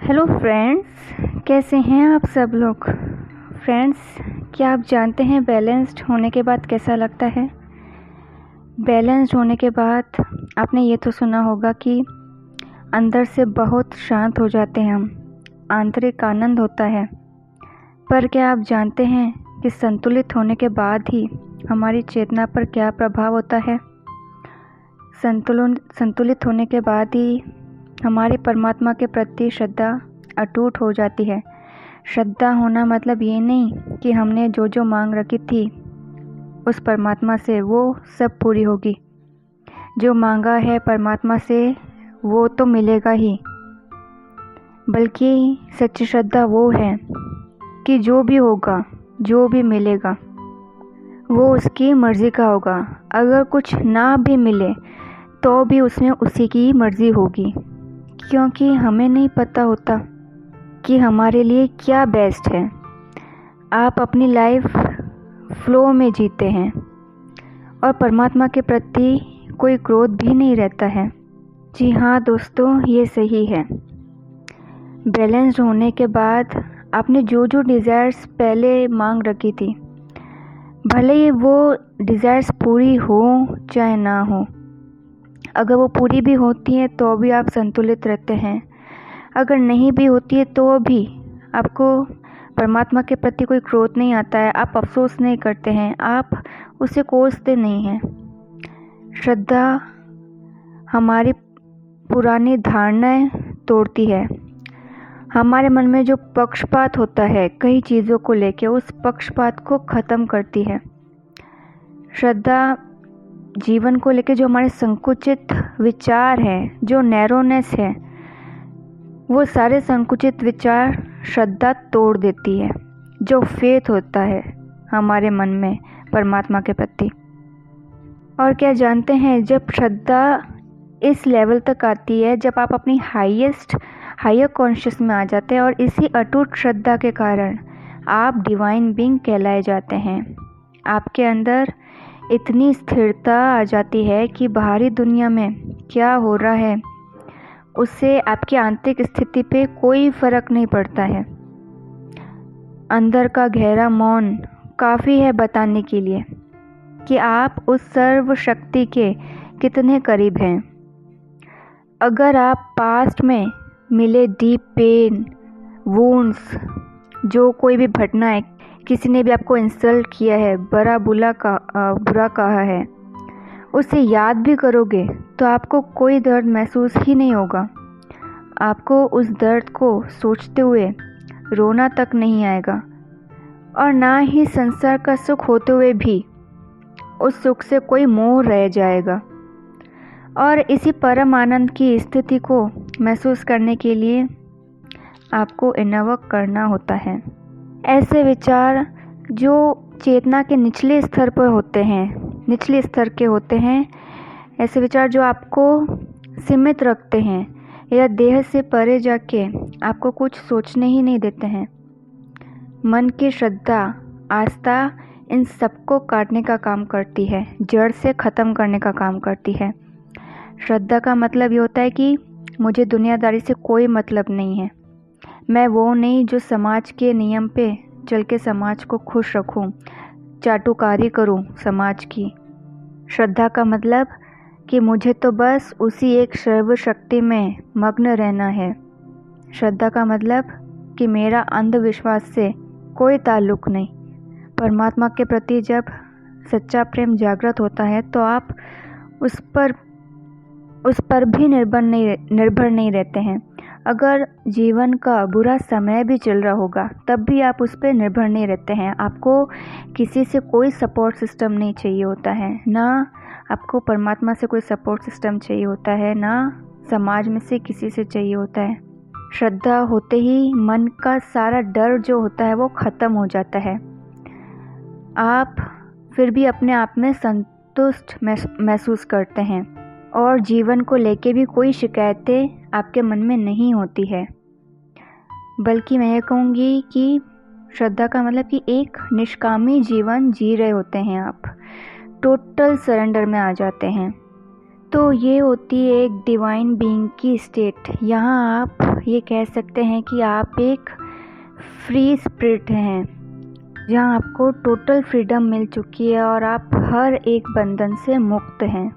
Hello friends, कैसे हैं आप सब लोग। फ्रेंड्स, क्या आप जानते हैं बैलेंस्ड होने के बाद कैसा लगता है। बैलेंस्ड होने के बाद आपने ये तो सुना होगा कि अंदर से बहुत शांत हो जाते हैं हम, आंतरिक आनंद होता है। पर क्या आप जानते हैं कि संतुलित होने के बाद ही हमारी चेतना पर क्या प्रभाव होता है। संतुलित होने के बाद ही हमारी परमात्मा के प्रति श्रद्धा अटूट हो जाती है। श्रद्धा होना मतलब ये नहीं कि हमने जो जो मांग रखी थी उस परमात्मा से वो सब पूरी होगी। जो मांगा है परमात्मा से वो तो मिलेगा ही, बल्कि सच्ची श्रद्धा वो है कि जो भी होगा, जो भी मिलेगा वो उसकी मर्ज़ी का होगा। अगर कुछ ना भी मिले तो भी उसमें उसी की मर्ज़ी होगी, क्योंकि हमें नहीं पता होता कि हमारे लिए क्या बेस्ट है। आप अपनी लाइफ फ्लो में जीते हैं और परमात्मा के प्रति कोई क्रोध भी नहीं रहता है। जी हाँ दोस्तों, ये सही है। बैलेंस्ड होने के बाद आपने जो जो डिज़ायर्स पहले मांग रखी थी, भले ही वो डिज़ायर्स पूरी हो चाहे ना हो, अगर वो पूरी भी होती हैं तो भी आप संतुलित रहते हैं। अगर नहीं भी होती है तो भी आपको परमात्मा के प्रति कोई क्रोध नहीं आता है, आप अफसोस नहीं करते हैं, आप उसे कोसते नहीं हैं। श्रद्धा हमारी पुरानी धारणाएं तोड़ती है। हमारे मन में जो पक्षपात होता है कई चीज़ों को लेके, उस पक्षपात को ख़त्म करती है। श्रद्धा जीवन को लेके जो हमारे संकुचित विचार हैं, जो नैरोनेस है, वो सारे संकुचित विचार श्रद्धा तोड़ देती है। जो फेथ होता है हमारे मन में परमात्मा के प्रति। और क्या जानते हैं, जब श्रद्धा इस लेवल तक आती है, जब आप अपनी हायर कॉन्शियस में आ जाते हैं, और इसी अटूट श्रद्धा के कारण आप डिवाइन बीइंग कहलाए जाते हैं। आपके अंदर इतनी स्थिरता आ जाती है कि बाहरी दुनिया में क्या हो रहा है उससे आपकी आंतरिक स्थिति पे कोई फ़र्क नहीं पड़ता है। अंदर का गहरा मौन काफ़ी है बताने के लिए कि आप उस सर्वशक्ति के कितने करीब हैं। अगर आप पास्ट में मिले डीप पेन, वुंड्स, जो कोई भी घटना है, किसी ने भी आपको इंसल्ट किया है, बुरा कहा है, उसे याद भी करोगे तो आपको कोई दर्द महसूस ही नहीं होगा। आपको उस दर्द को सोचते हुए रोना तक नहीं आएगा, और ना ही संसार का सुख होते हुए भी उस सुख से कोई मोह रह जाएगा। और इसी परम आनंद की स्थिति को महसूस करने के लिए आपको इनर वर्क करना होता है। ऐसे विचार जो चेतना के निचले स्तर पर होते हैं, निचले स्तर के होते हैं, ऐसे विचार जो आपको सीमित रखते हैं या देह से परे जाके आपको कुछ सोचने ही नहीं देते हैं। मन की श्रद्धा, आस्था इन सबको काटने का काम करती है, जड़ से ख़त्म करने का काम करती है। श्रद्धा का मतलब ये होता है कि मुझे दुनियादारी से कोई मतलब नहीं है। मैं वो नहीं जो समाज के नियम पे चल के समाज को खुश रखूं, चाटुकारी करूं समाज की। श्रद्धा का मतलब कि मुझे तो बस उसी एक सर्वशक्ति में मग्न रहना है। श्रद्धा का मतलब कि मेरा अंधविश्वास से कोई ताल्लुक नहीं। परमात्मा के प्रति जब सच्चा प्रेम जागृत होता है तो आप उस पर भी निर्भर नहीं रहते हैं। अगर जीवन का बुरा समय भी चल रहा होगा तब भी आप उस पर निर्भर नहीं रहते हैं। आपको किसी से कोई सपोर्ट सिस्टम नहीं चाहिए होता है, ना आपको परमात्मा से कोई सपोर्ट सिस्टम चाहिए होता है, ना समाज में से किसी से चाहिए होता है। श्रद्धा होते ही मन का सारा डर जो होता है वो ख़त्म हो जाता है। आप फिर भी अपने आप में संतुष्ट महसूस करते हैं और जीवन को लेके भी कोई शिकायतें आपके मन में नहीं होती है। बल्कि मैं ये कहूँगी कि श्रद्धा का मतलब कि एक निष्कामी जीवन जी रहे होते हैं आप, टोटल सरेंडर में आ जाते हैं। तो ये होती है एक डिवाइन बीइंग की स्टेट। यहाँ आप ये कह सकते हैं कि आप एक फ्री स्पिरिट हैं, जहाँ आपको टोटल फ्रीडम मिल चुकी है और आप हर एक बंधन से मुक्त हैं।